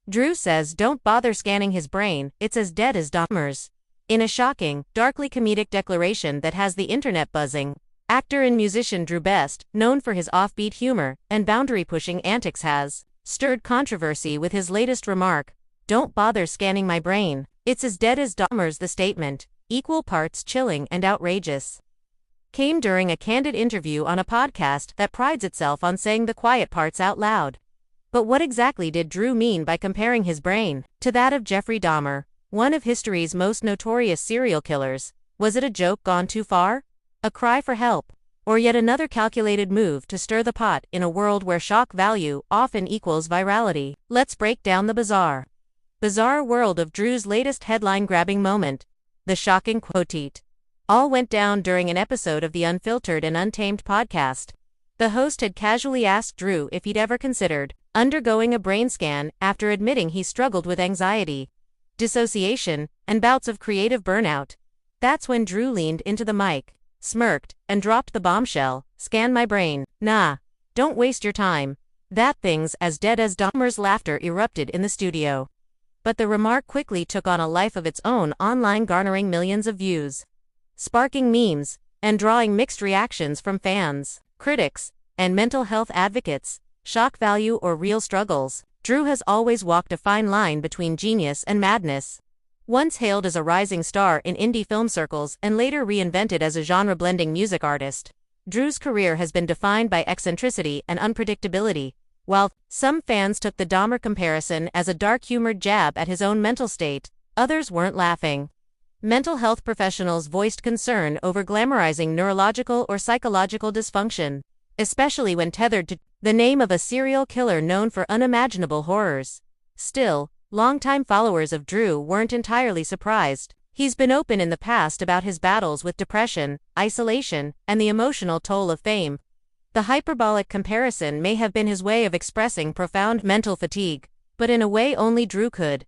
Drew says don't bother scanning his brain, it's as dead as Dahmer's. In a shocking, darkly comedic declaration that has the internet buzzing, actor and musician Drew Best, known for his offbeat humor and boundary-pushing antics, has stirred controversy with his latest remark, "Don't bother scanning my brain, it's as dead as Dahmer's." The statement, equal parts chilling and outrageous, came during a candid interview on a podcast that prides itself on saying the quiet parts out loud. But what exactly did Drew mean by comparing his brain to that of Jeffrey Dahmer, one of history's most notorious serial killers? Was it a joke gone too far? A cry for help? Or yet another calculated move to stir the pot in a world where shock value often equals virality? Let's break down the bizarre world of Drew's latest headline-grabbing moment, the shocking quote. All went down during an episode of the Unfiltered and Untamed podcast. The host had casually asked Drew if he'd ever considered undergoing a brain scan after admitting he struggled with anxiety, dissociation, and bouts of creative burnout. That's when Drew leaned into the mic, smirked, and dropped the bombshell, "Scan my brain. Nah. Don't waste your time. That thing's as dead as Dahmer's." Laughter erupted in the studio. But the remark quickly took on a life of its own online, garnering millions of views, sparking memes, and drawing mixed reactions from fans, critics, and mental health advocates. Shock value or real struggles? Drew has always walked a fine line between genius and madness. Once hailed as a rising star in indie film circles and later reinvented as a genre-blending music artist, Drew's career has been defined by eccentricity and unpredictability. While some fans took the Dahmer comparison as a dark-humored jab at his own mental state, others weren't laughing. Mental health professionals voiced concern over glamorizing neurological or psychological dysfunction, especially when tethered to the name of a serial killer known for unimaginable horrors. Still, longtime followers of Drew weren't entirely surprised. He's been open in the past about his battles with depression, isolation, and the emotional toll of fame. The hyperbolic comparison may have been his way of expressing profound mental fatigue, but in a way only Drew could.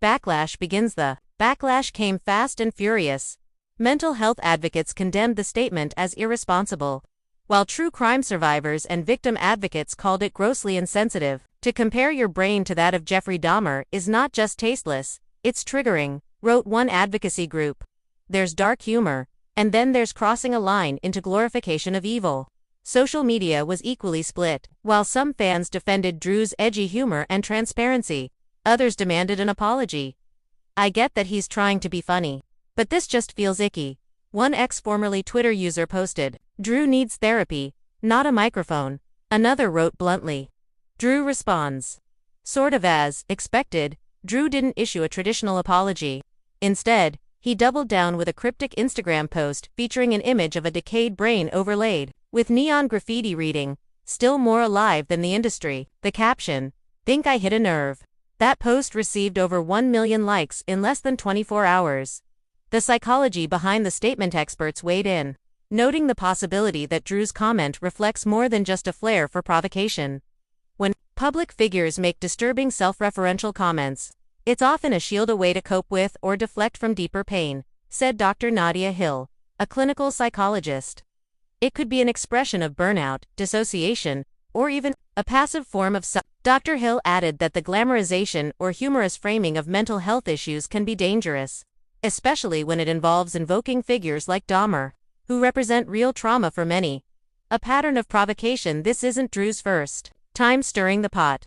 Backlash begins. The backlash came fast and furious. Mental health advocates condemned the statement as irresponsible, while true crime survivors and victim advocates called it grossly insensitive. To compare your brain to that of Jeffrey Dahmer is not just tasteless, it's triggering, wrote one advocacy group. There's dark humor, and then there's crossing a line into glorification of evil. Social media was equally split. While some fans defended Drew's edgy humor and transparency, others demanded an apology. "I get that he's trying to be funny, but this just feels icky," one ex-formerly Twitter user posted. "Drew needs therapy, not a microphone," another wrote bluntly. Drew responds. Sort of as expected, Drew didn't issue a traditional apology. Instead, he doubled down with a cryptic Instagram post featuring an image of a decayed brain overlaid with neon graffiti reading, "Still more alive than the industry." The caption, "Think I hit a nerve." That post received over 1 million likes in less than 24 hours. The psychology behind the statement experts weighed in, noting the possibility that Drew's comment reflects more than just a flair for provocation. When public figures make disturbing self-referential comments, it's often a shield, a way to cope with or deflect from deeper pain, said Dr. Nadia Hill, a clinical psychologist. It could be an expression of burnout, dissociation, or even a passive form of Dr. Hill added that the glamorization or humorous framing of mental health issues can be dangerous, especially when it involves invoking figures like Dahmer, who represent real trauma for many. A pattern of provocation. This isn't Drew's first time stirring the pot.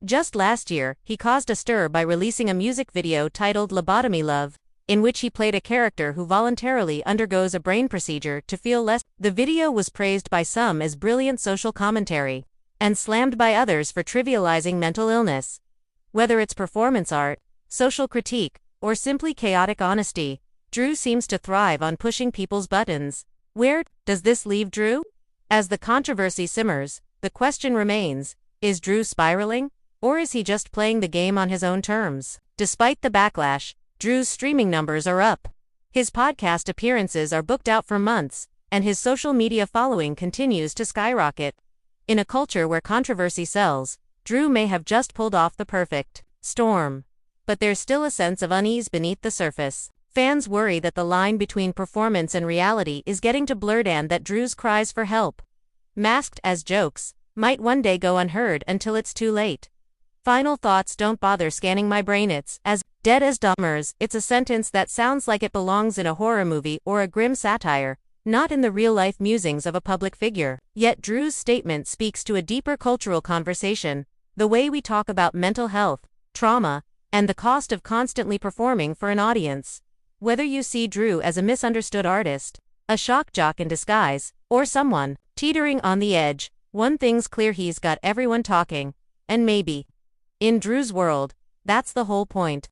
Just last year, he caused a stir by releasing a music video titled "Lobotomy Love," in which he played a character who voluntarily undergoes a brain procedure to feel less. The video was praised by some as brilliant social commentary, and slammed by others for trivializing mental illness. Whether it's performance art, social critique, or simply chaotic honesty, Drew seems to thrive on pushing people's buttons. Where does this leave Drew? As the controversy simmers, the question remains, is Drew spiraling, or is he just playing the game on his own terms? Despite the backlash, Drew's streaming numbers are up. His podcast appearances are booked out for months, and his social media following continues to skyrocket. In a culture where controversy sells, Drew may have just pulled off the perfect storm. But there's still a sense of unease beneath the surface. Fans worry that the line between performance and reality is getting too blurred and that Drew's cries for help, masked as jokes, might one day go unheard until it's too late. Final thoughts: don't bother scanning my brain, it's as dead as Dahmer's. It's a sentence that sounds like it belongs in a horror movie or a grim satire, not in the real-life musings of a public figure. Yet Drew's statement speaks to a deeper cultural conversation, the way we talk about mental health, trauma, and the cost of constantly performing for an audience. Whether you see Drew as a misunderstood artist, a shock jock in disguise, or someone teetering on the edge, one thing's clear: he's got everyone talking. And maybe, in Drew's world, that's the whole point.